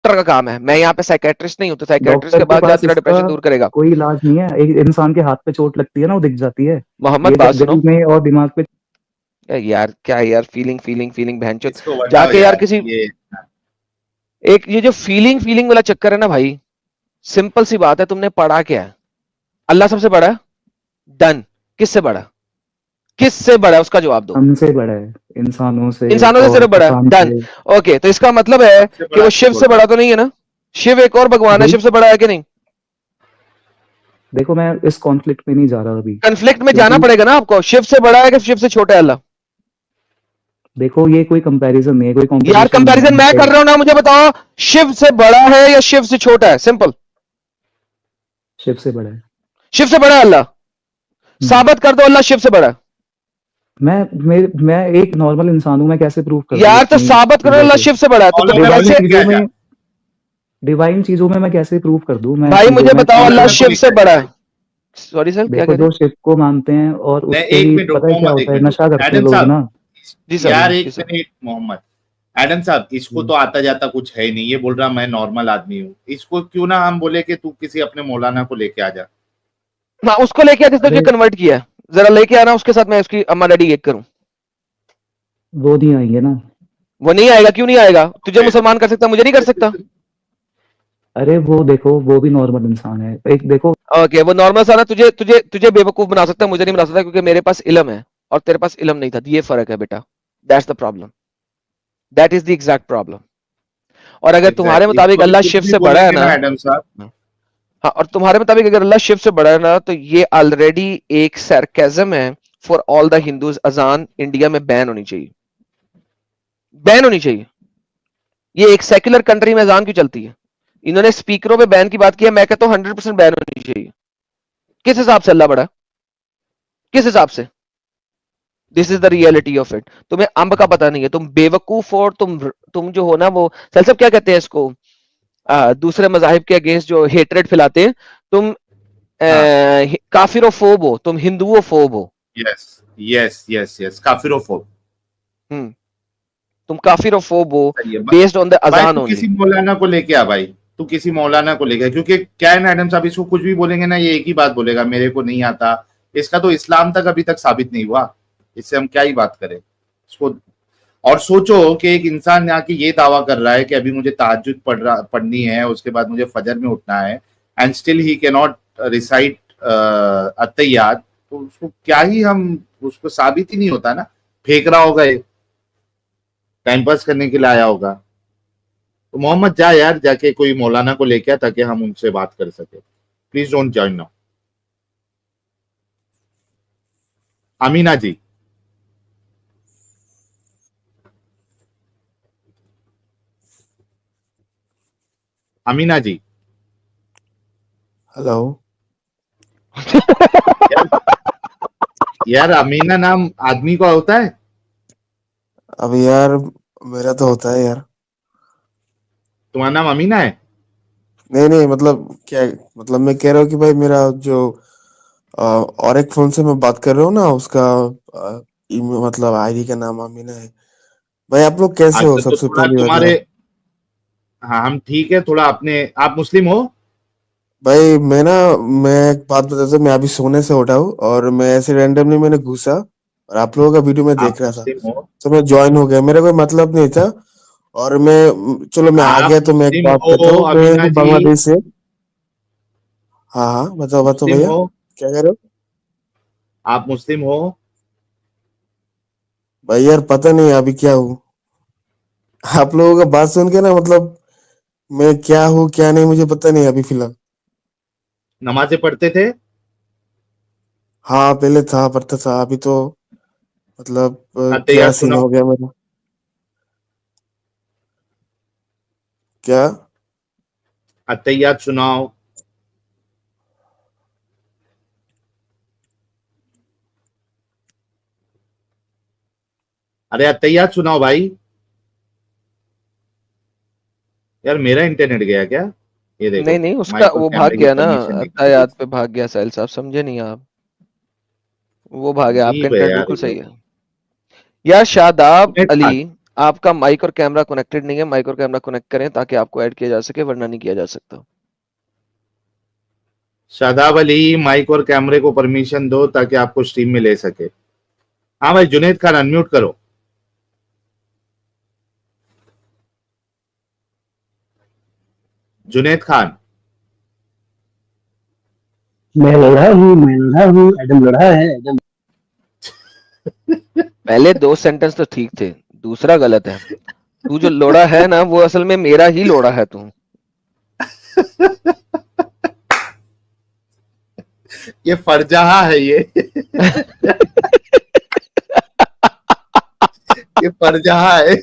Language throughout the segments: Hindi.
डॉक्टर का काम है, मैं यहाँ पे साइकेट्रिस्ट नहीं हूँ, तो साइकेट्रिस्ट डॉक्टर के के पास जा पास तेरा इसका डिप्रेशन दूर करेगा। कोई इलाज नहीं है। एक इंसान के हाथ पे चोट लगती है ना, वो दिख जाती है। मोहम्मद ये बात सुनो दिल में और दिमाग पे। यार, क्या है यार, फीलिंग फीलिंग फीलिंग बहनचोद। इसको बताओ जाके यार यार किसी, ये। एक ये जो फीलिंग फीलिंग वाला चक्कर है ना भाई, सिंपल सी बात है, तुमने पढ़ा क्या है? अल्लाह सबसे बड़ा है, डन। किससे बड़ा? किससे बड़ा है उसका जवाब दो। हमसे बड़ा है, इंसानों से इंसानों से और सिर्फ बड़ा है, भगवान डन। से। ओके, तो इसका मतलब है सबसे कि बड़ा वो क्यों शिव बोल से रहा बड़ा है? तो नहीं है ना? शिव एक और भगवान है, वही, शिव से बड़ा है कि नहीं? देखो मैं इस कॉन्फ्लिक्ट में नहीं जा रहा अभी, कन्फ्लिक्ट में जाना क्योंकि पड़ेगा ना आपको। शिव से बड़ा है कि शिव से छोटा है अल्लाह? देखो ये कोई कंपैरिजन नहीं है, कोई यार कंपटीशन नहीं कंपैरिजन मैं है। कर रहा हूं ना, मुझे बताओ, शिव से बड़ा है या शिव से छोटा है? सिंपल। शिव से बड़ा है। शिव से बड़ा है अल्लाह। हम्म। साबित कर दो अल्लाह शिव से बड़ा है। मैं एक नॉर्मल इंसान हूँ, मैं कैसे प्रूव कर दूं यार तो इतनी साबित करो चीजों अल्लाह को? शिव से बड़ा है, तो तुम मौलाना को डिवाइन कैसे? लेके आ चीजों जा। में, डिवाइन चीजों में मैं कैसे प्रूव कर दूं? मैं भाई चीजों मुझे में बताओ अल्लाह मौलाना मानता को शिव हूं। से लेके आ बड़ा जा है। भाई। सॉरी सर, क्या देखो कह रहे जो हैं? शिव को मानते हैं और नहीं, उससे एक भी मिनट रुक पता है क्या मोहम्मद, एक होता है, मिनट रुक। नशा करते हैं एडम लोग साहब, ना। जी सर, यार जी एक सर। मिनट मोहम्मद। एडम साहब, इसको तो आता जाता कुछ है ही नहीं, ये बोल रहा मैं नॉर्मल आदमी हूँ। इसको क्यों ना हम बोले कि तू किसी अपने मौलाना को लेके आ जा। हाँ, उसको लेके आ जिसने तुझे अरे कन्वर्ट किया है। जरा लेके आना उसके साथ, मैं उसकी अम्मा डैडी एक करूं। वो नहीं आएंगे ना। वो नहीं आएगा, क्यों नहीं आएगा? तुझे मुसलमान कर सकता, मुझे नहीं कर सकता? अरे वो देखो, वो भी नॉर्मल इंसान है। एक देखो, ओके, वो नॉर्मल सा ना, तुझे तुझे तुझे बेवकूफ बना सकता है, मुझे नहीं बना सकता, क्योंकि मेरे पास इल्म है और तेरे पास इल्म नहीं था। ये फर्क है बेटा। That's the problem. That is the exact problem. और अगर तुम्हारे एग्जैक्टली, मुताबिक इसको भी अल्लाह कुछ शिव भी से बड़ा है बोलेंगे ना, ना एडम साहब। हाँ, और तुम्हारे मुताबिक अगर अल्लाह शिव से बड़ा है ना, तो ये ऑलरेडी एक सरकेज़म है फॉर ऑल द हिंदूज। अजान इंडिया में बैन होनी चाहिए, बैन होनी चाहिए। ये एक सेक्युलर कंट्री में अजान क्यों चलती है? इन्होंने स्पीकरों पे बैन की बात की है, मैं कहता हूँ 100% बैन होनी चाहिए। किस हिसाब से अल्लाह बड़ा है? किस हिसाब से? This is the reality of it. तुम्हें अंब का पता नहीं है, तुम बेवकूफ हो। तुम जो हो ना, वो सर क्या कहते हैं इसको, दूसरे मजाहिब के अगेंस्ट जो हेट्रेड फैलाते हैं, तुम हाँ, काफिरोफोब हो, तुम हिंदुओफोब हो। यस यस यस यस, काफिरोफोब। हम्म, तुम काफिरोफोब हो, सही है बेस्ड ऑन द भाई। अजान तू ओनली। किसी मौलाना को लेके आ भाई। तू किसी मौलाना को लेके आ, क्योंकि क्या है ना एडम साहब, इसको कुछ भी बोलेंगे ना, ये एक ही बात बोलेगा, मेरे को नहीं आता। इसका तो इस्लाम तक अभी तक साबित नहीं हुआ। इससे हम क्या ही बात करें इसको। और सोचो कि एक इंसान यहाँ की ये दावा कर रहा है कि अभी मुझे तहज्जुद पढ़नी है, उसके बाद मुझे फजर में उठना है, and still he can not recite अत्तहियात। तो उसको क्या ही हम, उसको साबित ही नहीं होता ना। फेंक रहा होगा, ये टाइम पास करने के लिए आया होगा। तो मोहम्मद जा यार, जाके कोई मौलाना को लेके आ ताकि हम उनसे बात कर सके। Please don't join now. Amina ji, Amina ji. Hello. यार, यार अमीना नाम आदमी का होता है? अब यार मेरा तो होता है यार। तुम्हारा नाम अमीना है? नहीं नहीं, मतलब क्या, मतलब मैं कह रहा हूँ कि भाई मेरा जो और एक फोन से मैं बात कर रहा हूँ ना, उसका मतलब आईडी का नाम अमीना है। भाई आप लोग कैसे हो, अच्छा, तो सबसे थोड़ा पहली तुम्हारे, मतलब। हाँ हम ठीक है। थोड़ा अपने, आप मुस्लिम हो? भाई मैं एक बात बताता हूँ, मैं अभी सोने से उठा हूँ और मैं ऐसे रैंडमली मैंने घुसा और आप लोगों का वीडियो में आप देख रहा था, मुस्लिम हो? तो मैं ज्वाइन हो गया। मेरा कोई मतलब नहीं था। और चलो मैं आ आप गया, तो मैं एक मुस्लिम बात हो करता हूँ, अमीना मैं जी? बांग्लादेश से। हाँ हाँ, बताओ बताओ मुस्लिम भैया, हो? क्या कह रहे हो? आप मुस्लिम हो? भाई यार पता नहीं अभी क्या हूँ। आप लोगों का बात सुन के ना, मतलब मैं क्या हूँ क्या नहीं मुझे पता नहीं अभी फिलहाल। नमाजें पढ़ते थे? हाँ पहले था, पढ़ता था, अभी तो मतलब क्या अत्तहियात सीन सुनाओ। हो गया मेरा। क्या? अत्तहियात सुनाओ। अरे अत्तहियात सुनाओ भाई। यार मेरा इंटरनेट गया क्या? ये नहीं देखो, नहीं, उसका माइक और वो भाग कैमरे की गया ना, परमिशन निकाल दी। अतायात पे भाग गया। साहिल साहब समझे नहीं आप, वो भाग गया। आपका अजीब है इंटरनेट यार बिल्कुल ये सही लोग। है। यार शादाब नेट अली, खा। आपका माइक और कैमरा कनेक्टेड नहीं है, माइक और कैमरा कनेक्ट करें ताकि आपको ऐड किया जा सके, वरना नहीं किया जा सकता। शादाब अली, माइक और कैमरे को परमिशन दो ताकि आपको स्ट्रीम में ले सके। हाँ भाई, जुनेद खान अनम्यूट करो। जुनेद खान, मैं लड़ा हूँ, एडम लड़ा है, एडम। पहले 2 सेंटेंस तो ठीक थे, दूसरा गलत है। तू जो लोड़ा है ना, वो असल में मेरा ही लोड़ा है तू। ये फरजहा है ये। ये फरजहा है।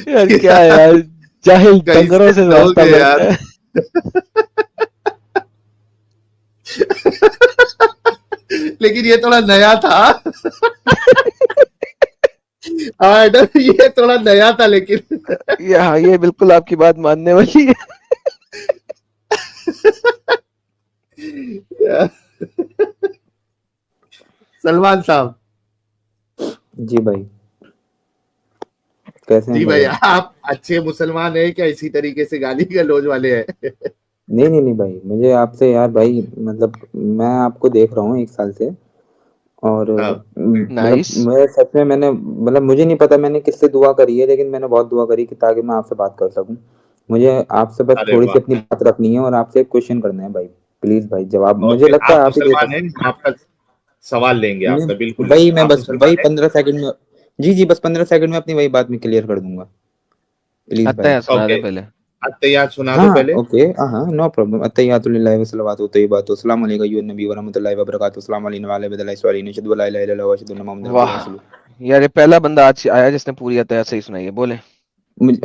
यार क्या है यार, जाहिल डंगरों से वास्ता कैसे बैठा है। लेकिन ये थोड़ा नया था। हाँ एडम, ये थोड़ा नया था लेकिन। हाँ, ये बिल्कुल आपकी बात मानने वाली है। सलमान साहब। जी भाई, कैसे हैं जी भाई? भाई, आप अच्छे मुसलमान हैं क्या? इसी तरीके से गाली गलौज वाले हैं? नहीं भाई, मुझे आपसे यार भाई, मतलब मैं आपको देख रहा हूँ 1 साल से, और हाँ। मतलब Nice. मैं सच में, मैंने मतलब मुझे नहीं पता मैंने किससे दुआ करी है, लेकिन मैंने बहुत दुआ करी कि ताकि मैं आपसे बात कर सकूं। मुझे आपसे बस अरे थोड़ी सी वाह। अपनी बात रखनी है और आपसे एक क्वेश्चन करना है भाई। प्लीज भाई, जवाब और मुझे फिर लगता है आप आप ही दे मुसलमान सकते हैं, हम आपका सवाल लेंगे हैं। आपका, बिल्कुल वही लेंगे। मैं आप बस मुसलमान वही हैं? 15 सेकंड में, जी बस 15 सेकंड में अपनी वही बात मैं क्लियर कर दूंगा, प्लीज भाई। अत्तया सुना दे ओके, पहले। अत्तहियात सुना दो हाँ पहले। ओके, हाँ नो प्रॉब्लम। अत्तहियातु लिल्लाहि व सलावतु तय्यिबातु, अस्सलामु अलैका अय्युहन नबी व रहमतुल्लाहि व बरकातुहू, अस्सलामु अलैना व अला इबादिल्लाहि स्वालिहीन, अशहदु अल्ला इलाहा इल्लल्लाह व अशहदु अन्ना मुहम्मदन अब्दुहु व वाह रसूलुहु। यार, ये पहला बंदा आज आया जिसने पूरी अत्तया सही सुनाई है। बोले।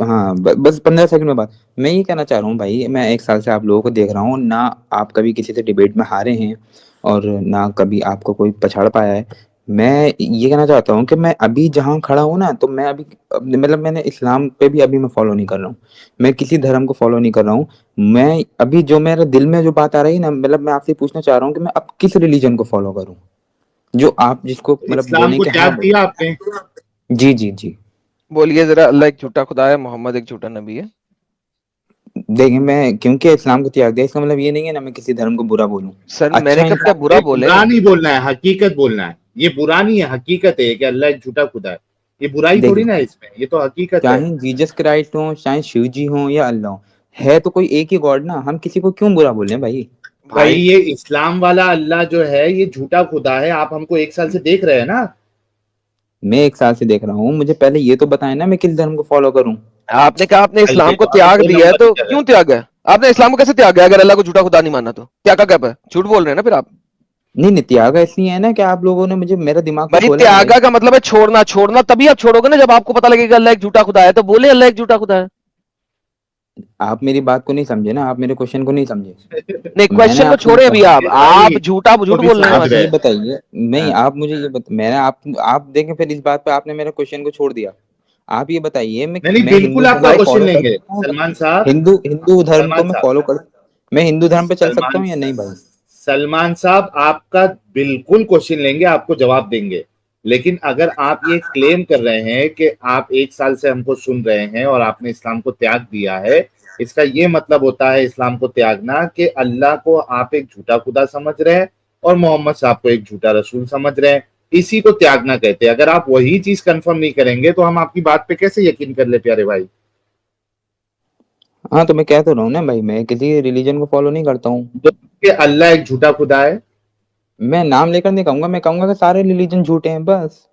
हाँ बस 15 सेकंड में बात। मैं ये कहना चाह रहा हूँ भाई, मैं 1 साल से आप लोगों को देख रहा हूँ ना, आप कभी किसी से डिबेट में हारे हैं और ना कभी आपको कोई पछाड़ पाया है। मैं ये कहना चाहता हूँ कि मैं अभी जहाँ खड़ा हूँ ना, तो मैं अभी मतलब मैंने इस्लाम पे भी अभी मैं फॉलो नहीं कर रहा हूँ, मैं किसी धर्म को फॉलो नहीं कर रहा हूँ। मैं अभी जो मेरे दिल में जो बात आ रही है ना, मतलब मैं आपसे पूछना चाह रहा हूँ कि मैं अब किस रिलीजन को फॉलो करूँ, जो आप जिसको मतलब इस्लाम बोले को कि हाँ त्याग दिया आपने? जी। बोलिए जरा, अल्लाह एक झूठा खुदा है, मोहम्मद एक झूठा नबी है। देखिए, मैं क्योंकि इस्लाम को त्याग दिया, इसका मतलब ये नहीं है ना मैं किसी धर्म को बुरा बोलूं। सर अच्छा मैंने कब क्या इंसान, बुरा बोले? बुरा नहीं बोलना है, हकीकत बोलना है। ये बुरा नहीं है, हकीकत है कि अल्लाह एक झूठा खुदा है। ये बुराई थोड़ी देखिए ना है इसमें, ये तो हकीकत है। चाहे जीसस क्राइस्ट हो, चाहे शिव जी हो या अल्लाह हो, है तो कोई एक ही गॉड ना, हम किसी को क्यों बुरा बोले भाई? भाई ये इस्लाम वाला अल्लाह जो है ये झूठा खुदा है। आप हमको 1 साल से देख रहे हैं ना। मैं 1 साल से देख रहा हूँ, मुझे पहले ये तो बताएं ना मैं किस धर्म को फॉलो करूं। आपने कहा आपने भाई इस्लाम को देखो, अभी त्याग 2 दिया है, नंबर तो ही कर रहे क्यों हैं। त्यागा है? आपने इस्लाम को कैसे त्यागा है अगर अल्लाह को झूठा खुदा नहीं माना? तो त्यागा क्या है? झूठ बोल रहे हैं ना फिर आप। नहीं त्यागा इसलिए है ना कि आप लोगों ने मुझे मेरा दिमाग तो भाई खोला है भाई। त्यागा का मतलब है छोड़ना। छोड़ना तभी आप छोड़ोगे ना जब आपको पता लगेगा अल्लाह एक झूठा खुदा है। तो बोले अल्लाह एक झूठा खुदा है। आप मेरी बात को नहीं समझे ना, आप मेरे क्वेश्चन को नहीं समझे। नहीं, मैंने क्वेश्चन को आपसे छोड़े ये अभी। कहा, आप झूठा वो झूठ भी बोल रहे हैं समझ आप वहां रहे से। ये हैं। बताइए, नहीं हाँ। आप मुझे ये मैंने आप देखें फिर इस बात पे आपने मेरा क्वेश्चन को छोड़ दिया। आप ये बताइए, नहीं मैं हिंदू बिल्कुल धर्म आपका को भाई क्वेश्चन फॉलो कर लेंगे सकता हूँ? सलमान साहब। हिंदू धर्म को सलमान मैं साहब, फॉलो कर, मैं हिंदू धर्म पे चल सकता सलमान हूँ या नहीं भाई? सलमान साहब आपका बिल्कुल क्वेश्चन लेंगे, आपको जवाब देंगे। लेकिन अगर आप ये क्लेम कर रहे हैं कि आप 1 साल से हमको सुन रहे हैं और आपने इस्लाम को त्याग दिया है, इसका ये मतलब होता है इस्लाम को त्यागना कि अल्लाह को आप एक झूठा खुदा समझ रहे हैं और मोहम्मद साहब को एक झूठा रसूल समझ रहे हैं। इसी को त्यागना कहते हैं। अगर आप वही चीज कंफर्म नहीं करेंगे तो हम आपकी बात पे कैसे यकीन कर ले प्यारे भाई? हाँ तो मैं कह तो रहा हूँ ना भाई, मैं किसी रिलीजन को फॉलो नहीं करता हूँ। तो कि अल्लाह एक झूठा खुदा है। मैं नाम लेकर नहीं कहूंगा, मैं कहूंगा कि सारे रिलीजन झूठे हैं बस।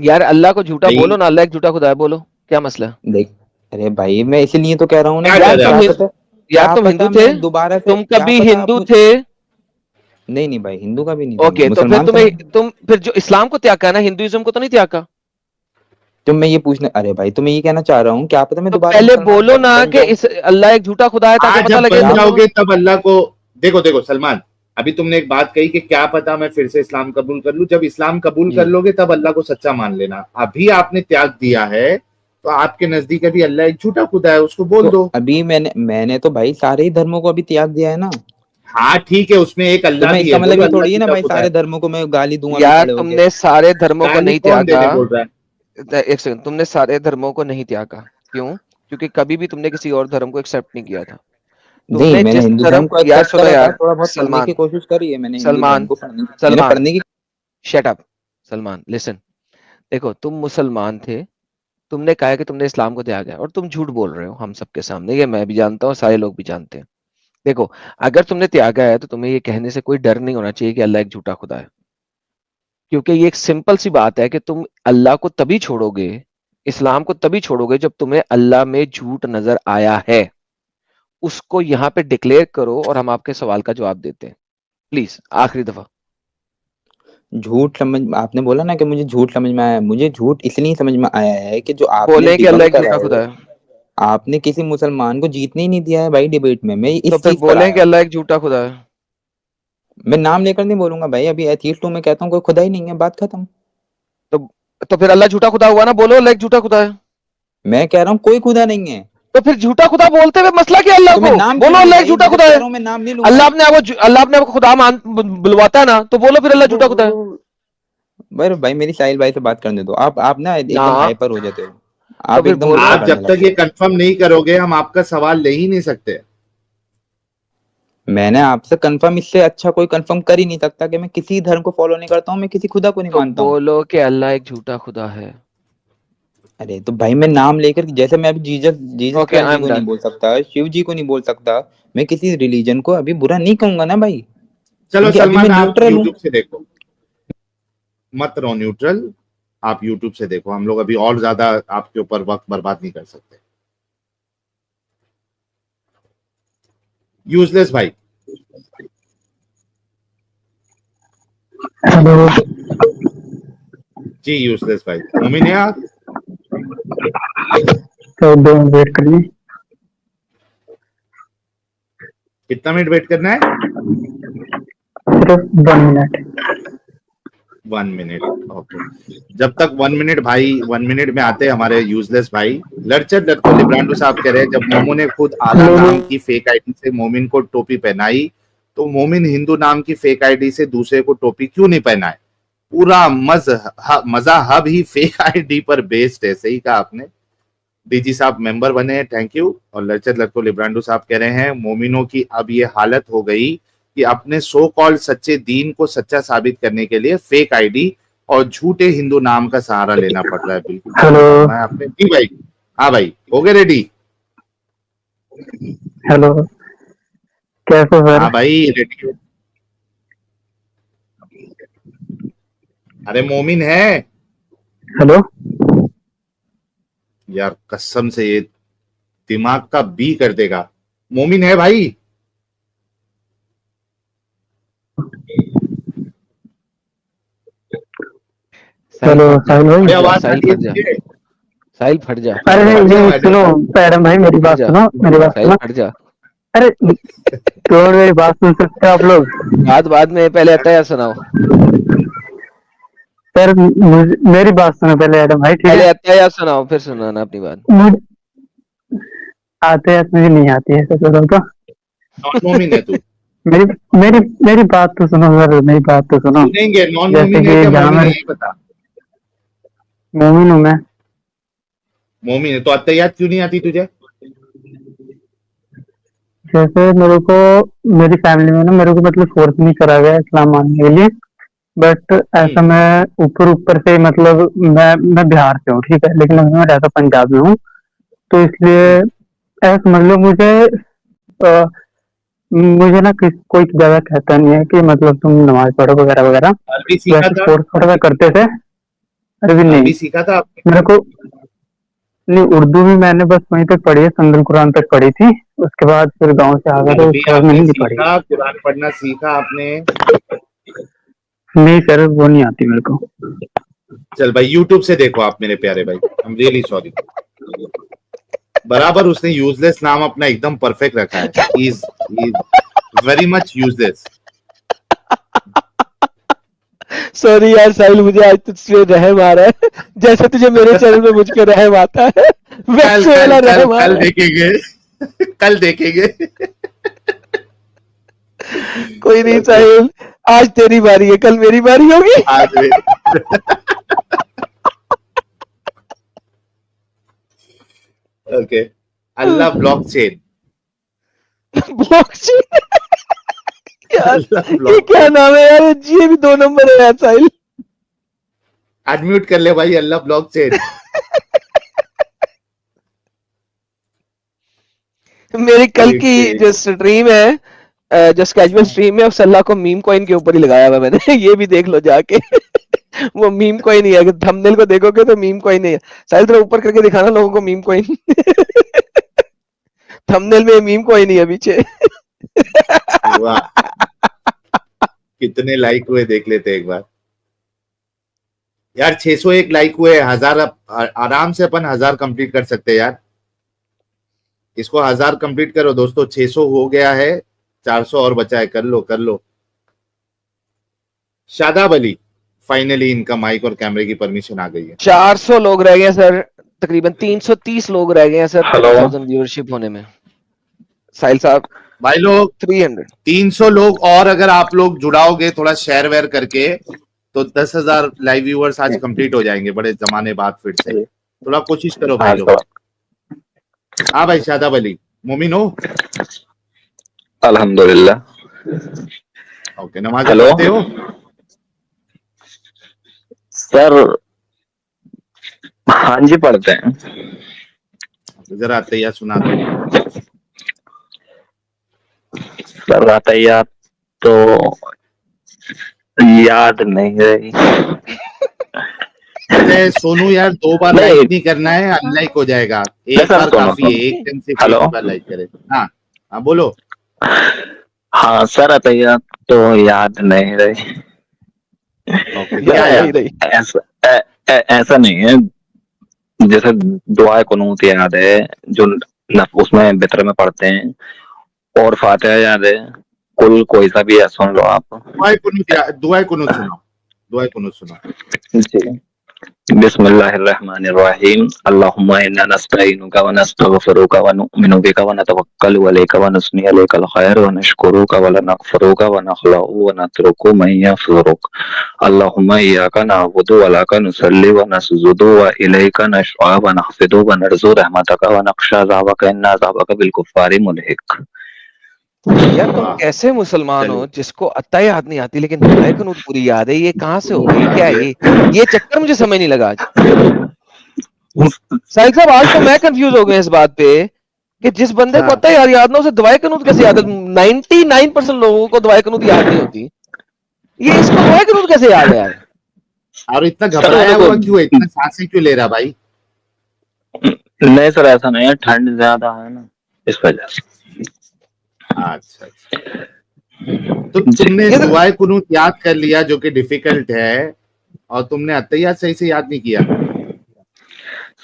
यार अल्लाह को झूठा भाई बोलो ना, अल्लाह एक झूठा खुदा है बोलो, क्या मसला है? देख, अरे भाई मैं इसीलिए तो कह रहा हूँ ना क्या कि कह यार रहे हैं तुम आप? यार तुम हिंदू पता थे? मैं दोबारा से, तुम क्या कभी पता आप हिंदू थे? नहीं भाई, हिंदू का भी नहीं था, मैं ओके, तो फिर मुसलमान था। तुम फिर जो इस्लाम को त्यागा है ना, हिंदुइज्म को तो नहीं त्यागा? तो मैं ये पूछना, अरे भाई तो मैं ये कहना चाह रहा हूँ, क्या पता मैं तो दोबारा पहले मुसलमान बोलो ना बन कि जाऊं। इस अल्लाह एक झूठा खुदा है ताकि आज पता जब लगे बन फिर तुम्हें। जाओगे तब अल्लाह को देखो। देखो सलमान, अभी तुमने एक बात कही कि क्या पता मैं फिर से इस्लाम कबूल कर लूं। जब इस्लाम कबूल कर जी। लोगे तब अल्लाह को सच्चा मान लेना। अभी आपने त्याग दिया है तो आपके नजदीक अभी अल्लाह एक झूठा खुदा है, उसको बोल तो दो। अभी मैंने तो भाई सारे ही धर्मों को अभी त्याग दिया है ना। हाँ ठीक है, उसमें एक तो अल्लाह मैं भी इसका है, मतलब बोलो ये अल्लाह थोड़ी है ना झूठा भाई खुदा सारे है। धर्मों को मैं गाली दूंगा अभी यार खड़े होके। तुमने सारे धर्मों को गाली नहीं कौन देने त्यागा। बोल रहा है? एक सेकंड, तुमने सारे धर्मों को नहीं त्यागा। क्यों? क्योंकि कभी भी तुमने किसी और धर्म को एक्सेप्ट नहीं किया था। नहीं, तुमने मैंने जिस हिंदू धर्म, धर्म को यार एक्सेप्ट सुनो करा था, यार, थोड़ा बहुत पढ़ने की सलमान, कोशिश करी है मैंने हिंदू धर्म सलमान, को मैंने सलमान, पढ़ने की। Shut up. सलमान लिसन, देखो तुम मुसलमान थे, तुमने कहा कि तुमने इस्लाम को त्यागा है और तुम झूठ बोल रहे हो हम सबके सामने, ये मैं भी जानता हूँ, सारे लोग भी जानते हैं। देखो, अगर तुमने त्यागा है तो तुम्हें ये कहने से कोई डर नहीं होना चाहिए कि अल्लाह एक झूठा खुदा है। क्योंकि ये एक सिंपल सी बात है कि तुम अल्लाह को तभी छोड़ोगे, इस्लाम को तभी छोड़ोगे जब तुम्हें अल्लाह में झूठ नजर आया है। उसको यहाँ पे डिक्लेयर करो और हम आपके सवाल का जवाब देते हैं, प्लीज आखिरी दफा। झूठ समझ, आपने बोला ना कि मुझे झूठ समझ में आया है। मुझे झूठ इसलिए समझ में आया है कि जो आपने बोलें कि अल्लाह डिबंक एक करा झूठा खुदा है, है, आपने किसी मुसलमान को जीतने ही नहीं दिया है भाई डिबेट में। मैं तो इस फिर चीज पर बोलें आया कि हूँ। अल्लाह एक झूठा खुदा है। मैं नाम लेकर नहीं बोलूंगा भाई, अभी एथीस्ट हूँ मैं, कहता हूँ कोई खुदा ही नहीं है, बात खत्म। तो तो फिर अल्लाह झूठा खुदा हुआ ना, बोलो अल्लाह एक झूठा खुदा है। मैं कह रहा हूँ कोई खुदा नहीं है। तो फिर झूठा खुदा बोलते हुए मसला क्या अल्लाह तो मैं को? नाम क्यों बोलो लूं अल्लाह एक भाई? झूठा मैं जब खुदा कह है। रहा हूँ मैं नाम नहीं लूंगा। अल्लाह अपने आपको खुदा बुलवाता है ना, तो बोलो फिर अल्लाह झूठा खुदा है। भाई मेरी साहिल भाई से बात करने दो। आप ना ना, एकदम हाइपर हो जाते हो, तो आप फिर एकदम बोलो। गुस्सा आप करने जब तक लगते ये हो। कंफर्म नहीं करोगे हम आपका सवाल ले ही नहीं सकते। मैंने आपसे कंफर्म, इससे अच्छा कोई कंफर्म कर ही नहीं सकता कि मैं किसी धर्म को फॉलो नहीं करता हूँ, मैं किसी खुदा को नहीं तो मानता हूँ। बोलो कि अल्लाह एक झूठा खुदा है। अरे तो भाई मैं नाम लेकर, जैसे मैं अभी Jesus Jesus okay, Christ I G M को नहीं डन। बोल सकता, शिव जी को नहीं बोल सकता, मैं किसी रिलीजन को अभी बुरा नहीं कहूंगा ना भाई, चलो क्योंकि अभी मैं सलमान, आप न्यूट्रल हूँ। यूट्यूब से देखो, मत रहो न्यूट्रल। आप यूट्यूब से देखो, हम लोग अभी और ज्यादा आपके ऊपर वक्त बर्बाद नहीं कर सकते। यूजलेस भाई, हेलो। जी यूजलेस भाई, मोमिन है आप? तो 2 मिनट वेट करिए। कितना मिनट वेट करना है? सिर्फ 1 मिनट। 1 minute, okay. जब तक 1 मिनट भाई, 1 मिनट में आते हैं हमारे यूजलेस भाई। लड़चर लड़को लिब्रांडो साहब कह रहे हैं, जब मोमो ने खुद आला हेलो। नाम की फेक आईडी से मोमिन को टोपी पहनाई, तो मोमिन हिंदू नाम की फेक आईडी से दूसरे को टोपी क्यों नहीं पहनाए? पूरा मज़हब ही फेक आईडी पर बेस्ड है। सही कहा आपने। डीजी साहब मेंबर बने हैं, थैंक यू। और लड़चर लड़को लिब्रांडो साहब कह रहे हैं, मोमिनों की अब ये हालत हो गई कि अपने सो कॉल्ड सच्चे दीन को सच्चा साबित करने के लिए फेक आईडी और झूठे हिंदू नाम का सहारा लेना पड़ रहा है। बिल्कुल सही हेलो। फरमाया आपने जी भाई। हाँ भाई, हो गए रेडी? हेलो, कैसे हो सर? हाँ भाई रेडी। अरे मोमिन है हेलो। यार, कसम से ये दिमाग का बी कर देगा। मोमिन है भाई? साहिल हेलो फट जा, साहिल अरे भाई। आवाज आ साहिल रही है फट जा, तुझे? साहिल फट जा, अरे नहीं फट जा नहीं, मैडम। सुनो मैडम भाई, मेरी फट बात जा, सुनो, मेरी बात साहिल सुनो। फट जा। अरे तो मेरी बात सुन सकते हो आप लोग? बाद में, पहले अतया सुनाओ। सर मेरी बात सुनो पहले मैडम भाई, ठीक पहले है? अतया सुनाओ, फिर सुनाना अपनी बात। मुझे आते हैं, मुझे नहीं आती है सच बताओ तो। नॉन मोमिन है तू? मेरी मेरी मेरी बात तो सुनो सर, मेरी बात तो सुनो। सुनेंगे। नॉन जैसे मोमिन है कि क्या जहाँ मोमिन है मैं ये बता। मोमिन हूँ मैं। मोमिन है तो अत्तहियात क्यों नहीं आती तुझे? जैसे मेरे को मेरी फैमिली में ना, मेरे को मतलब फोर्स नहीं करा गया इस्लाम मानने के लिए, बट ऐसा मैं ऊपर ऊपर से मतलब मैं बिहार से हूँ, ठीक है, लेकिन अभी मैं रहता पंजाब में हूँ। तो इसलिए ऐसा समझ लो, अ, मुझे ना कोई ज्यादा कहता नहीं है कि मतलब तुम नमाज पढ़ो वगैरह वगैरह। अरबी सीखा वैसे था? फोर्स थोड़ा सा करते थे। अरबी नहीं, अरबी सीखा था आपने? मेरे को नहीं। उर्दू भी मैंने बस वहीं तक पढ़ी है, संदल कुरान तक पढ़ी थी। उसके बाद फिर गांव से आ गए, तो अरबी उसके बाद मैंने आपने नहीं पढ़ी। सीखा, कुरान पढ़ना सीखा आपने? नहीं सर, वो नहीं आती मेरे को। चल भाई यूट्यूब से देखो आप मेरे प्यारे भाई, आई एम रियली सॉरी। बराबर उसने यूजलेस नाम अपना एकदम परफेक्ट रखा है। Is very much useless. Sorry यार साहिल, मुझे आज तुझसे रहम आ रहा है, जैसे तुझे मेरे चैनल में मुझ पे रहम आता है, कल वैसे कल वाला कल रहम आ कल रहा है। देखेंगे। कल देखेंगे। कोई नहीं Okay. साहिल, आज तेरी बारी है, कल मेरी बारी होगी। आज भी ओके, अल्लाह ब्लॉकचेन। ब्लॉकचेन यार, अल्लाह ये ब्लॉक क्या नाम है यार, ये भी 2 नंबर है यार साहिल। अनम्यूट कर ले भाई, अल्लाह ब्लॉकचेन। मेरी कल की ठीक। जो स्ट्रीम है, जो कैजुअल स्ट्रीम है, उस अल्लाह को मीम कॉइन के ऊपर ही लगाया हुआ मैंने। ये भी देख लो जाके। वो मीम कॉइन ही है, अगर थंबनेल को देखोगे तो मीम कॉइन ही है। साहिल थोड़ा ऊपर करके दिखाना लोगों को मीम कॉइन। थंबनेल में मीम कॉइन ही है पीछे। वाह, कितने लाइक हुए देख लेते एक बार यार। 601 लाइक हुए, 1000 आराम से अपन 1000 कंप्लीट कर सकते हैं यार। इसको 1000 कंप्लीट करो दोस्तों, 600 हो गया है, 400 और बचा है, कर लो कर लो। शादाब अली, फाइनली इनका माइक और कैमरे की परमिशन आ गई है। 400 लोग रह गए हैं सर, तकरीबन 330 लोग रह गए हैं सर, हेलो। 1000 व्यूअरशिप होने में। साहिल साहब भाई लोग 300। 300 लोग और अगर आप लोग जुड़ाओगे थोड़ा शेयर वेयर करके तो 10,000 लाइव व्यूअर्स आज कंप्लीट हो जाएंगे, बड़े जमाने बाद फिर से। थोड़ा कोशिश करो भाई लोग। हाँ भाई शादाब अली, मोमिन हो? अल्हम्दुलिल्लाह। ओके, नमाज हेलो पढ़ते हो? सर, हाँ जी पढ़ते हैं। जरा तैयार सुना दो। सर रातैया तो याद नहीं रही। अरे सोनू यार, 2 बार नहीं। लाइक नहीं करना है, अनलाइक हो जाएगा। एक सर, बार सुनो, काफी है, सुनो। एक टाइम से हेलो। एक बार लाइक करे। हाँ हाँ बोलो। हाँ सर, रातैया तो याद नहीं रही। ओके, क्या नहीं याद? नहीं, ऐसा नहीं है, जैसे दुआ कुनूत याद है जो उसमें बितर में पढ़ते हैं, और फातिहा याद है। कुल कोई सा भी है, सुन लो आप। दुआ कुनूत सुनाओ, दुआ कुनूत सुनाओ। जी। बिस्मिल्लाहिर्रहमानिर्रहीम। अल्लाहुम्मा इन्ना नस्तईनुका व नस्तगफिरुका व नुमिनु बिका व नतवक्कलु अलैका व नुस्नी अलैकल खैर व नशकुरुका व नगफिरुका व नखलउ व नत्रुकु मन यफुरुक। अल्लाहुम्मा इय्याका नअबुदु व लका नुसल्ली व नसजुदु व इलैका नशअ व नहफिदु व नरजु रहमतका व नख्शा अज़ाबका इन्ना अज़ाबका बिल कुफ्फारि मुलहिक। यार तुम वाह, कैसे मुसलमान हो चलो। जिसको अत्ता याद नहीं आती लेकिन दुआए कुनूत पूरी याद है? ये कहाँ से हो गई? क्या है ये चक्कर मुझे समझ नहीं लगा आज। साहिल साहब, आज तो मैं कंफ्यूज हो गया इस बात पे कि जिस बंदे को हाँ। अत्ता याद ना, उसे दुआए कुनूत कैसे याद है? 99% लोगों को दुआए कुनूत याद नहीं होती, ये इसको दुआए कुनूत कैसे याद है यार? और इतना घबराया हुआ क्यों है? इतना सांसें क्यों ले रहा भाई? नहीं सर, ऐसा नहीं है, ठंड ज्यादा है ना, इस वजह से। अच्छा, तो तुमने दुआए कुनूत याद कर लिया जो कि डिफिकल्ट है, और तुमने अत्तहियात सही से याद नहीं किया।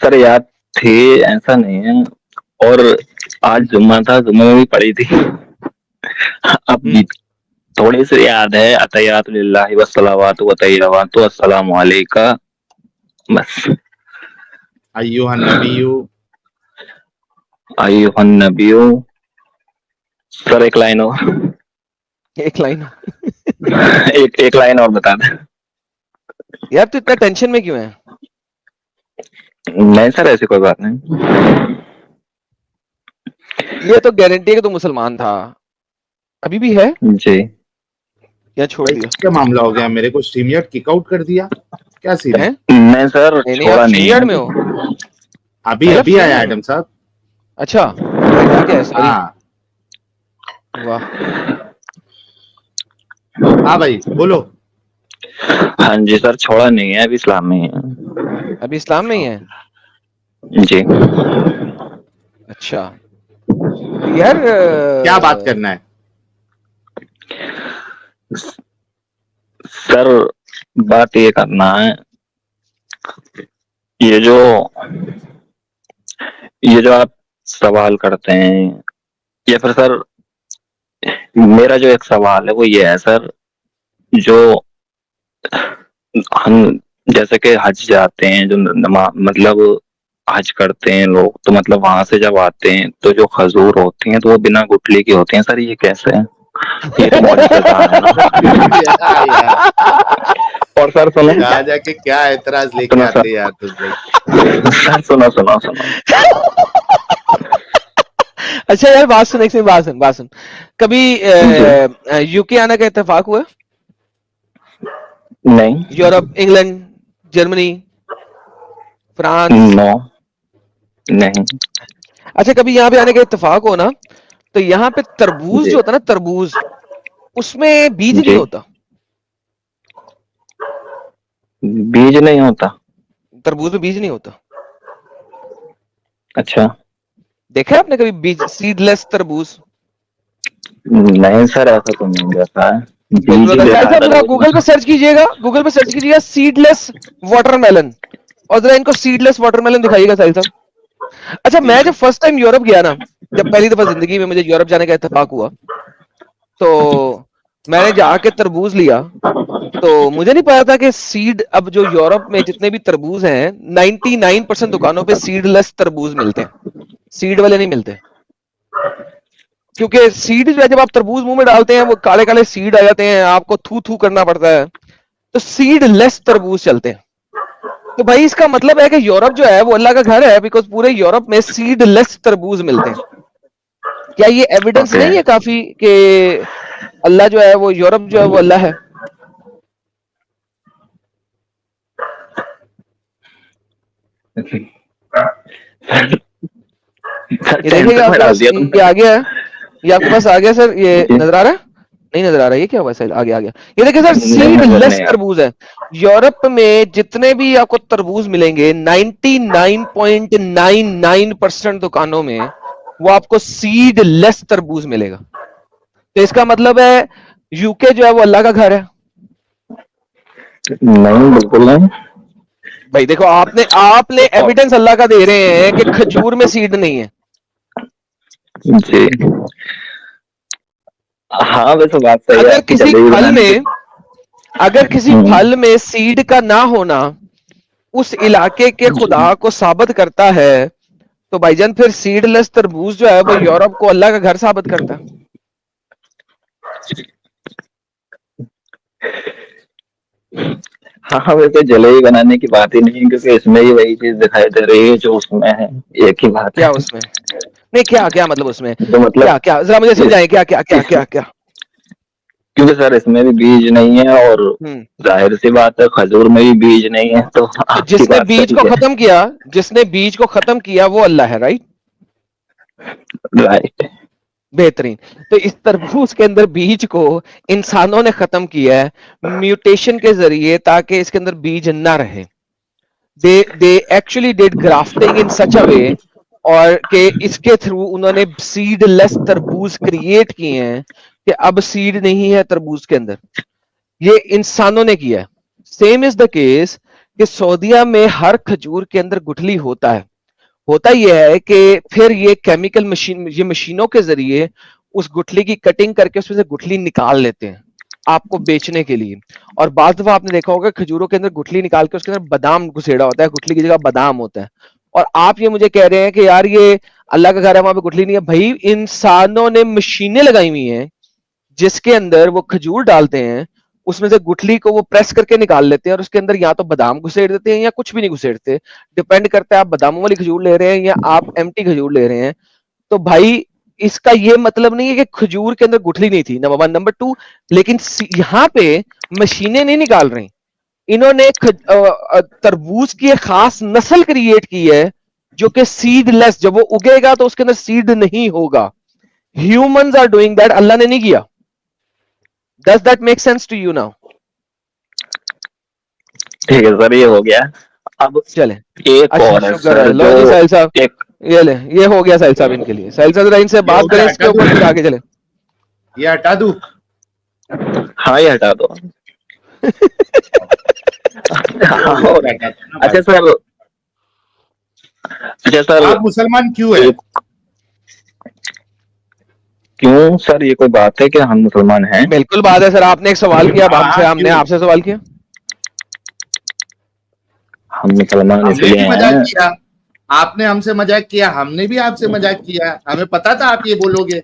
सर याद थी, ऐसा नहीं है। और आज जुम्मा था, जुम्मे में भी पढ़ी थी। अब थोड़ी सी याद है। अतहियातु लिल्लाहि वस्सलावातु व तय्यबातु अस्सलामु अलैका, बस। अय्युहन नबिय्यु। अय्युहन नबिय्यु। सर एक लाइन और। एक लाइन एक लाइन और बता दे यार, तू इतना टेंशन में क्यों है? नहीं सर, ऐसी कोई बात नहीं। ये तो गारंटी है कि तू मुसलमान था, अभी भी है जी। या छोड़ दिया? क्या मामला हो गया? मेरे को स्ट्रीमयार्ड किक आउट कर दिया, क्या सीन है? नहीं सर, नहीं, छोड़ा आप नहीं स्ट्रीमयार्ड है। में हो? अभी अभी आया एडम साहब। अच्छा, हो गया, सॉरी। हाँ वाह, हाँ भाई बोलो। हाँ जी सर, छोड़ा नहीं है, अभी इस्लाम में ही है। अभी इस्लाम में ही है? जी। अच्छा यार, क्या बात करना है? सर बात ये करना है, ये जो आप सवाल करते हैं, या फिर सर मेरा जो एक सवाल है वो ये है सर, जो हम जैसे कि हज जाते हैं, जो मतलब हज करते हैं लोग, तो मतलब वहां से जब आते हैं तो जो खजूर होती हैं तो वो बिना गुठली की होती हैं सर, ये कैसे है? ये तो मॉनिटर कहाँ है ना। यार और सर सुनो, जहाँ जाके क्या एतराज लेके सुनो आते सर, यार तुम लोग। सर सुनो सुनो सुनो, अच्छा यार बात सुन, एक सेकंड बात सुन। कभी यूके आने का इत्तेफाक हुआ? नहीं, Europe, England, Germany, France? No, नहीं अच्छा कभी यहाँ पे आने का इत्तेफाक हो ना, तो यहाँ पे तरबूज जी जो होता है ना, तरबूज, उसमें बीज नहीं जी, होता। बीज नहीं होता। तरबूज में बीज नहीं होता। अच्छा, देखा है आपने कभी बीज, सीडलेस तरबूज? नहीं सर, ऐसा तो नहीं देखा है। बिल्कुल बीज ही होता है। देखा साहिल है साहब जरा तरबूज गूगल पे सर्च कीजिएगा, गूगल पे सर्च कीजिएगा सीडलेस वाटरमेलन, और जरा इनको सीडलेस वाटरमेलन दिखाइएगा साहिल साहब। अच्छा मैं जब फर्स्ट टाइम यूरोप गया ना, जब पहली दफा जिंदगी में मुझे यूरोप जाने का इत्तेफाक हुआ, तो मैंने जाके तरबूज लिया, तो मुझे नहीं पता था कि सीड, अब जो यूरोप में जितने भी तरबूज हैं 99% दुकानों पे सीडलेस तरबूज मिलते हैं, सीड वाले नहीं मिलते। क्योंकि सीड जो है, जब आप तरबूज मुंह में डालते हैं वो काले काले सीड आ जाते हैं, आपको थू थू करना पड़ता है, तो सीडलेस तरबूज चलते हैं। तो भाई इसका मतलब है कि यूरोप जो है वो अल्लाह का घर है, बिकॉज पूरे यूरोप में सीडलेस तरबूज मिलते हैं। क्या ये एविडेंस ओके। नहीं है काफी कि अल्लाह जो है वो, यूरोप जो है वो अल्लाह है? सर ये टेंशन देखिएगा में आपके डाल पास, दिया ये तुमने। आ गया है, ये आपके पास आ गया सर, ये जी, नजर आ रहा है? नहीं नजर आ रहा है, ये क्या हुआ सर? आ गया आ गया, ये देखिए सर नहीं नजर सीडलेस नहीं आ तरबूज है। यूरोप में जितने भी आपको तरबूज मिलेंगे 99.99% दुकानों में वो आपको सीडलेस तरबूज मिलेगा। तो इसका मतलब है यूके जो है वो अल्लाह का घर है। नहीं, बिल्कुल नहीं। भाई देखो, आपने आपने एविडेंस अल्लाह का दे रहे हैं कि खजूर में सीड नहीं है। जी, हाँ वैसे बात सही है अगर आपकी, किसी जलेबी फल बनाने की। में, अगर किसी हम्म, फल में सीड का ना होना उस इलाके के जी, खुदा को साबित करता है, तो भाईजान फिर सीडलेस तरबूज जो है वो यूरोप को अल्लाह का घर साबित करता है। हाँ वैसे जलेबी बनाने की बात ही नहीं है, क्योंकि इसमें ही वही चीज दिखाई दे रही है जो उसमें है, एक ही बात क्या है। उसमें नहीं, क्या क्या मतलब उसमें, तो मतलब क्या क्या जरा मुझे इस, समझाएं, क्या क्या क्या इस क्या क्या? क्योंकि सर इसमें भी बीज नहीं है, और हम्म। जाहिर सी बात है खजूर में भी बीज नहीं है, तो तो आपकी बात सही है। जिसने बीज को खत्म किया वो अल्लाह है, राइट? राइट। बेहतरीन। तो इस तरबूज के अंदर बीज को इंसानों ने खत्म किया है म्यूटेशन के जरिए, ताकि इसके अंदर बीज ना रहे। दे एक्चुअली डिड ग्राफ्टिंग इन सच अ वे, और कि इसके थ्रू उन्होंने सीडलेस तरबूज क्रिएट किए हैं कि अब सीड नहीं है तरबूज के अंदर। ये इंसानों ने किया है। सेम इज द केस कि सऊदीया में हर खजूर के अंदर गुठली होता है। होता यह है कि फिर ये केमिकल मशीन, ये मशीनों के जरिए उस गुठली की कटिंग करके उसमें से गुठली निकाल लेते हैं आपको बेचने के लिए। और बाद दफा आपने देखा होगा खजूरों के अंदर गुठली निकाल के उसके अंदर बादाम घुसेड़ा होता है, गुठली की जगह बादाम होता है। और आप ये मुझे कह रहे हैं कि यार ये अल्लाह का घर है, वहां पे गुठली नहीं है। भाई इंसानों ने मशीनें लगाई हुई हैं जिसके अंदर वो खजूर डालते हैं, उसमें से गुठली को वो प्रेस करके निकाल लेते हैं, और उसके अंदर या तो बादाम घुसेड़ देते हैं या कुछ भी नहीं घुसेड़ते। डिपेंड करता है आप बादामों वाली खजूर ले रहे हैं या आप एम्प्टी खजूर ले रहे हैं। तो भाई इसका ये मतलब नहीं है कि खजूर के अंदर गुठली नहीं थी, नंबर वन। नंबर टू, लेकिन यहाँ पे मशीनें नहीं निकाल रही, इन्होंने तरबूज की एक खास नस्ल क्रिएट की है जो कि सीडलेस, जब वो उगेगा तो उसके अंदर सीड नहीं होगा। ह्यूमंस आर डूइंग दैट, अल्लाह ने नहीं किया। Does that make sense to you now? ठीक है सर, ये हो गया। अब चले, एक अच्छा और है शुक्र है। सर, लो जो जी साहिल साहब, एक, ये ले, ये हो गया साहिल साहब इनके लिए। साहिल साहब जरा इनसे ये हो बात करें गया, इसके हटा ऊपर, फिर दूं? आगे चले। ये हटा दूं? हाँ ये हटा दो। हाँ, और हटा दो ना अच्छा भाई। सर, अच्छा सर, आप मुसलमान क्यों है? क्यों सर, ये कोई बात है कि हम मुसलमान हैं? बिल्कुल बात है सर, आपने एक सवाल किया, अब हाँ हमसे, हाँ, हमने क्यों? आपसे सवाल किया। हम मुसलमान हमने इसलिए भी मजाक हैं। किया, आपने हमसे मजाक किया, हमने भी आपसे मजाक किया, हमें पता था आप ये बोलोगे।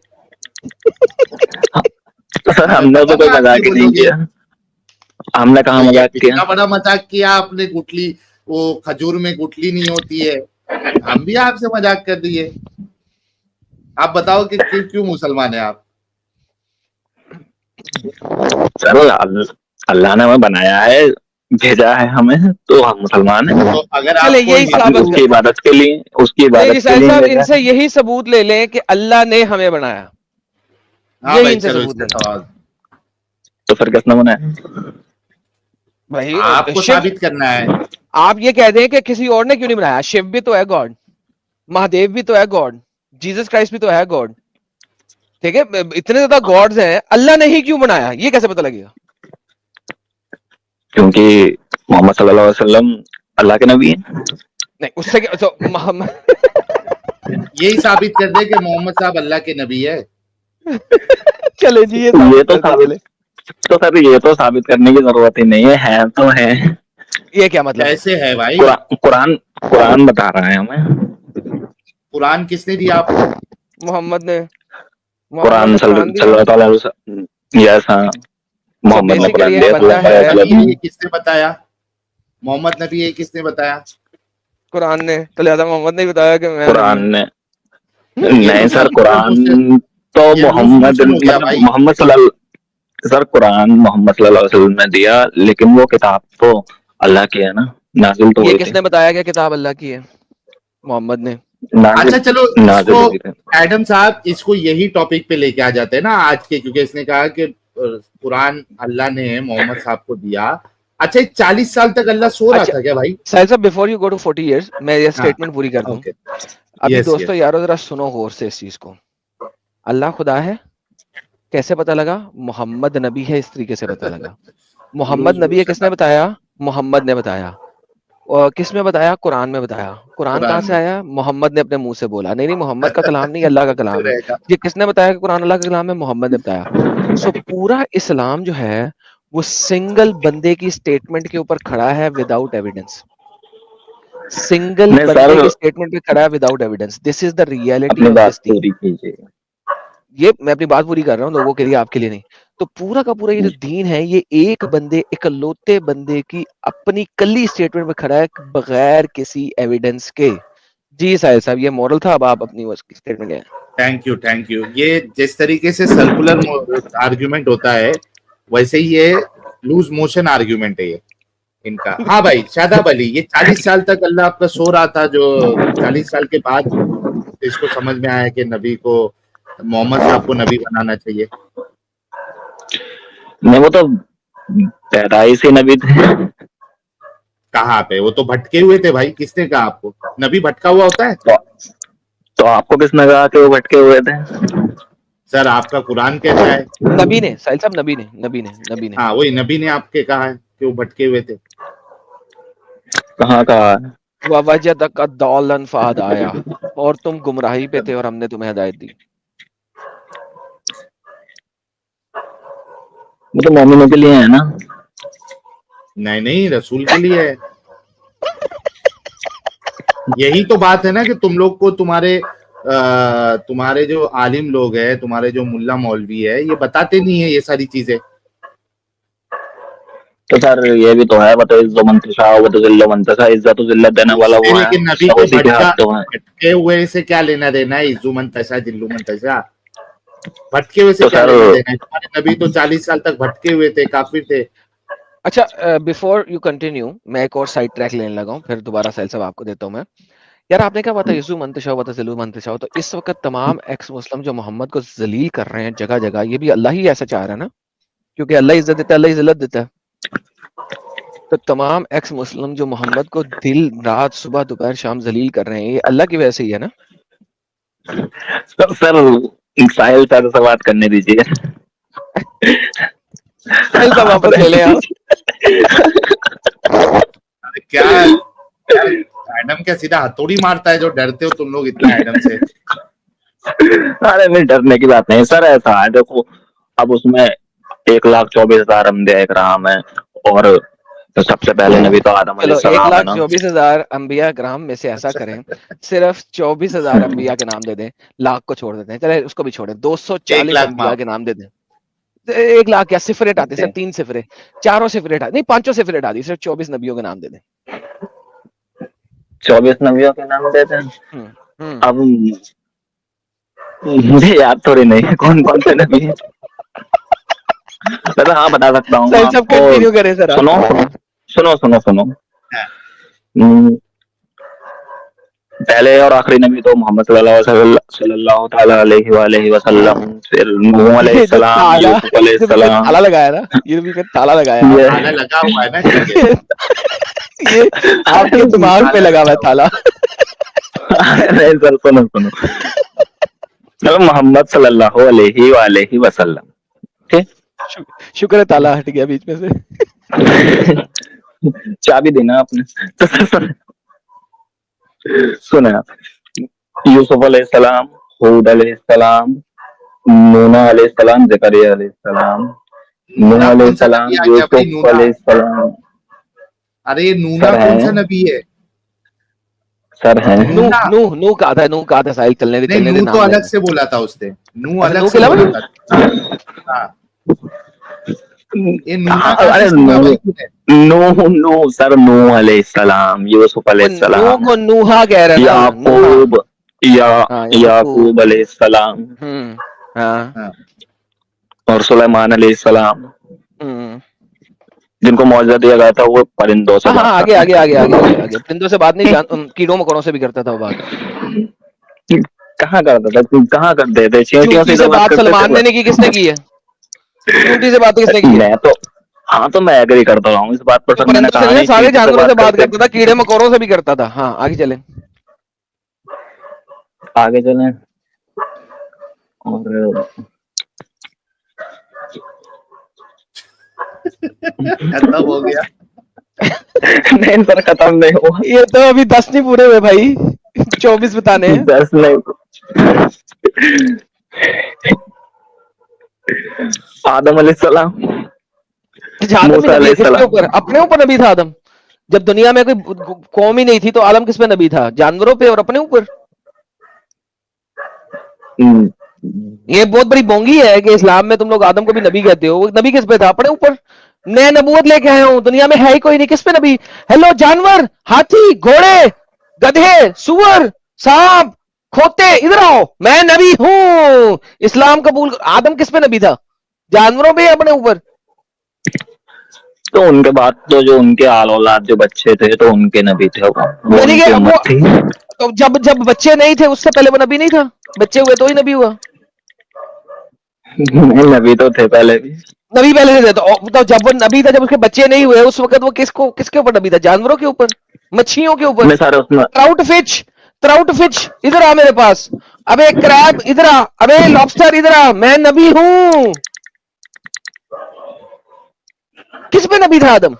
सर हमें हमने तो पता कोई था आप मजाक ये ही नहीं बोलोगे। किया, हमने कहा तो ये मजाक किया। इतना बड़ा मजाक किया आपने, गुठली वो खजूर में गुठली नहीं होती है, हम भी आपसे मजाक कर दिए। आप बताओ कि क्यों क्यों मुसलमान है आप? सर अल्लाह ने हमें बनाया है, भेजा है हमें, तो हम मुसलमान हैं। तो अगर चले आपको यही अभी साबित उसकी कर, इबादत के लिए, उसकी नहीं जी इबादत के साहिल लिए साहब, भेजा इनसे है। यही सबूत ले लें कि अल्लाह ने हमें बनाया, हाँ यही भाई इनसे चलो सबूत इसका लेना सवाल तो फिर किसने बनाया? भाई। आपको शिव, साबित करना है। आप ये कह दें कि किसी और ने क्यों नहीं बनाया, शिव भी तो है गॉड, महादेव भी तो है गॉड, जीसस क्राइस्ट भी तो है गॉड, ठीक है, इतने ज्यादा गॉड्स हैं, अल्लाह ने ही क्यों बनाया, ये कैसे पता लगेगा? क्योंकि मोहम्मद सल्लल्लाहु अलैहि वसल्लम अल्लाह के नबी हैं। नहीं उससे क्या, तो मोहम्मद यही साबित कर दे कि मोहम्मद साहब अल्लाह के नबी है। चले जी ये ये साबित तो कर दे, साबित, चले। तो सर ये तो साबित करने की जरूरत ही नहीं है तो है। ये क्या मतलब? कैसे है भाई? कुरान कुरान बता रहा है हमें। कुरान किसने दिया आपको? मोहम्मद ने, मोहम्मद कुरान ने कुरान दिया। सल्लल्लाहु अलैहि वसल्लम, यस हाँ, सो मोहम्मद ने बेसिकली कुरान एक दिया बंदा सल्लल्लाहु है, अलैहि नबी है वसल्लम। ये किसने बताया? मोहम्मद नबी है किसने बताया? कुरान ने, तो लिहाजा मोहम्मद ने बताया कि मैं नबी कुरान हूँ। ने ये तो नहीं सर, सर कुरान तो ये लूज मोहम्मद मोशन हो गया मतलब भाई। मोहम्मद सल्लल्लाहु, सर कुरान मोहम्मद सल्लल्लाहु अलैहि वसल्लम ने दिया, लेकिन वो किताब तो अल्लाह की है ना, नाजिल तो ये हुई थी, किसने बताया कि किताब अल्लाह की है? मोहम्मद ने। अच्छा नाजिल चलो इसको, नाजिल हुई थी। एडम साहब इसको यही टॉपिक पे लेके आ जाते हैं ना आज के, क्योंकि इसने कहा कि कुरान अल्लाह ने मोहम्मद साहब को दिया। अच्छा 40 साल तक अल्लाह सो रहा अच्छा था क्या भाई? साहिल साहब, before you go to 40 years, मैं ये हाँ स्टेटमेंट पूरी कर दूं। ओके। अभी यस दोस्तों यस। यारो जरा सुनो गौर से इस चीज को। अल्लाह खुदा है कैसे पता लगा? मोहम्मद नबी है इस तरीके से पता लगा। लूज मोहम्मद नबी है मोशन किसने बताया? मोहम्मद ने बताया। और किस में बताया? कुरान में बताया। कुरान कहाँ कुरान से में आया? मोहम्मद ने अपने मुंह से बोला। नहीं नहीं, मोहम्मद का कलाम नहीं, अल्लाह का कलाम है। रहेगा। ये किसने बताया कि कुरान अल्लाह का कलाम है? मोहम्मद ने बताया। सो पूरा इस्लाम जो है वो सिंगल बंदे की स्टेटमेंट के ऊपर खड़ा है, विदाउट एविडेंस। सिंगल नहीं बंदे सर, की स्टेटमेंट पे खड़ा है, without evidence. This is the reality अपनी ऑफ बात दिस दीन। पूरी कीजिए। ये मैं अपनी बात पूरी कर रहा हूँ लोगों के लिए, आपके लिए नहीं। तो पूरा का पूरा ये जो दीन है, ये एक बंदे, इकलौते बंदे की अपनी कली स्टेटमेंट पे खड़ा है, बगैर किसी एविडेंस के। जी साहिल साहब, ये मॉरल था, अब आप अपनी स्टेटमेंट है। Thank you. ये जिस तरीके से सर्कुलर आर्ग्यूमेंट होता है, वैसे ही ये लूज मोशन आर्ग्यूमेंट है ये इनका। हाँ भाई शादाब अली, ये 40 साल तक अल्लाह आपका सो रहा था, जो 40 साल के बाद इसको समझ में आया कि नबी को, मोहम्मद साहब को नबी बनाना चाहिए। नहीं वो तो पैदाइश ही नबी थे। कहाँ पे? वो तो भटके हुए थे भाई, किसने कहा आपको? नबी भटका हुआ होता है? तो आपको किसने कहा कि वो भटके हुए थे? सर आपका कुरान कहता है। नबी ने, साहिल साहब, नबी ने। हाँ वही नबी ने आपके कहा है कि वो भटके हुए थे। कहाँ कहा है? ववजदक दौलन फहदाया, और तुम गुमराही पे थे और हमने तुम्हें हिदायत दी। वो तो मोमिनों के लिए है ना। नहीं नहीं, रसूल के लिए है। यही तो बात है ना कि तुम लोग को तुम्हारे जो आलिम लोग हैं, तुम्हारे जो मुल्ला मौलवी है, ये बताते नहीं है ये सारी चीजें। तो सर ये भी तो है, बताओ इज्जो मंतशा व तज़िल्लु मंतशा, इज्जत और जिल्लत देने वाला वो है, लेकिन नबी सब को उसी के हाथ तो है। भटके हुए से क्या लेना देना है? इज्जू मंतशा जिल्लू मंतशा, भटके हुए से तो क्या सर लेना देना है? तुम्हारे नबी तो 40 साल तक भटके हुए थे, काफिर थे। अच्छा, बिफोर यू कंटिन्यू, मैं एक और साइड ट्रैक लेने लगा हूँ, फिर दोबारा साहिल साहब आपको देता हूँ मैं। यार आपने क्या पता यसु मंतशाओ वतज़िलु मंतशाओ, तो इस वक्त तमाम एक्स मुस्लिम जो मोहम्मद को जलील कर रहे हैं जगह जगह, ये भी अल्लाह ही ऐसा चाह रहा है ना, क्योंकि अल्लाह इज्जत देता है, अल्लाह जिल्लत देता है। तो तमाम एक्स मुस्लिम जो मोहम्मद को दिन रात सुबह दोपहर शाम जलील कर रहे हैं, ये अल्लाह की वजह से ही है ना। सर साहिल सर से बात करने दीजिए। साहिल साहब वापस ले लें आप। अरे क्या यार, एडम क्या सीधा हथौड़ी मारता है? जो डरते हो तुम लोग इतना एडम से। अरे नहीं डरने की बात नहीं सर, ऐसा है देखो, अब उसमें 1,24,000 अंबिया इकराम है, और तो सबसे पहले नबी तो आदम चलो अलैहिस्सलाम है ना। 1,24,000 अंबिया कराम में से ऐसा करें, सिर्फ 24,000 अंबिया के नाम दे दें, लाख को छोड़ देते हैं, चले उसको भी छोड़ें, 1 240 लाख अंबिया माफ, के नाम दे दें। 1 लाख क्या सिफर हटा दी, सिर्फ 3 सिफरे, 4 सिफरे हटा नहीं 5 सिफरे हटा दी, सिर्फ 24 नबियों के नाम दे दें। 24 नबियों के नाम देते हैं। हम्म। अब मुझे याद थोड़ी नहीं है कौन कौन से नबी हैं। हाँ बता सकता हूँ सर सब कंटिन्यू आपको। करें सर। सुनो सुनो सुनो सुनो। पहले और आखिरी नबी तो मोहम्मद सल्लल्लाहु ताला अलैहि वसल्लम, फिर नूह ये जो अलैहिस्सलाम, ताला, यूसुफ जो बीच में अलैहिस्सलाम। ताला लगाया ना, ये बीच में ताला लगाया ये ताला लगा हुआ है ना, ठीक है। ये आपके दिमाग पे लगा हुआ है ताला। नहीं सर सुनो सुनो। चलो मोहम्मद सल्लल्लाहु अलैहि वसल्लम, ठीक। शुक्र है ताला हट गया बीच में से। चाबी देना आपने। तो सुने आप, यूसुफ अलैहिस्सलाम, हूद अलैहिस्सलाम, नूना अलैहिस्सलाम, जकरिया अलैहिस्सलाम, नूह नूना कौन सा अलैहिस्सलाम, नबी आ गया भाई? यूसुफ नूना, अलैहिस्सलाम। अरे नूना सर कौन सा है, नबी है? सर है। नू नूना नू नू कहा था, नू कहा था साहिल, चलने दे नहीं, चलने दे, नू तो नाम अलग लेना। से बोला था उसने, नू अच्छा, अलग नू से के बोला अलावा था। हाँ, ये नूना कहाँ अरे से सुना भाई तूने? नूह नूह सर, नूह अलैहिस्सलाम, यूसुफ वो नू अलैहिस्सलाम, को नूहा कह रहा है ना, नूहा। याकूब, या हाँ याकूब। याकूब अलैहिस्सलाम, हाँ। हाँ, और सुलेमान अलैहिस्सलाम, जिनको मौजूदा दिया गया था वो परिंदों से हाँ बात आगे करते आगे थे। आगे आगे आगे आगे परिंदों से बात नहीं, कीड़ों मकोड़ों से भी करता था वो बात। कहाँ करता था, कहाँ करते थे? चींटियों से चूंटी से तो बात बात करते थे सलमान ने बस। नहीं की, किसने की है? चूंटी से बात किसने की है? मैं तो, हाँ तो मैं एग्री करता हूँ इस बात पर तो सर, मैंने परिंदों से कहा नहीं, नहीं सारे चींटी से जानवरों से बात बात करते। करता था, कीड़े मकोड़ों से भी करता था। हाँ आगे चले। आगे चले और खत्म हो गया। नहीं सर खत्म नहीं हुआ। ये तो अभी 10 नहीं पूरे हुए भाई, 24 बताने हैं। 10 नहीं, आदम अलैहिस्सलाम, आदम भी मूसा नबी है, किसके ऊपर? अलैहिस्सलाम। अपने ऊपर नबी था आदम। जब दुनिया में कोई कौम ही नहीं थी तो आलम किस पे नबी था? जानवरों पे और अपने ऊपर। ये बहुत बड़ी बोंगी है कि इस्लाम में तुम लोग आदम को भी नबी कहते हो। वो नबी किस पे था? अपने ऊपर। मैं नबूवत लेके आया हूं, दुनिया में है ही कोई नहीं, किस पे नबी? हेलो जानवर, हाथी, घोड़े, गधे, सुअर, सांप, खोते, इधर आओ, मैं नबी हूं, इस्लाम कबूल। आदम किस पे नबी था? जानवरों पे या अपने ऊपर? तो उनके बाद तो जो उनके आल औलाद जो बच्चे थे तो उनके नबी थे, वो यानी कि उनकी अब उम्मत वो, थी। तो जब जब बच्चे नहीं थे उससे पहले वो नबी नहीं था? बच्चे हुए तो ही नबी हुआ। नहीं नबी तो थे पहले भी। नबी पहले से थे तो जब वो नबी था, जब उसके बच्चे नहीं हुए उस वक्त वो किसके ऊपर नबी था? जानवरों के ऊपर, मच्छियों के ऊपर। मैं सारे उसमें ट्राउट फिश इधर आ मेरे पास। अबे क्रैब इधर आ, अबे लॉबस्टर इधर आ, मैं नबी हूं। किस पे नबी था आदम?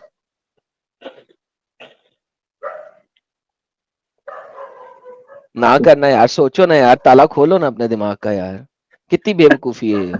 ना करना यार, सोचो ना यार, ताला खोलो ना अपने दिमाग का यार, कितनी बेवकूफी है ये।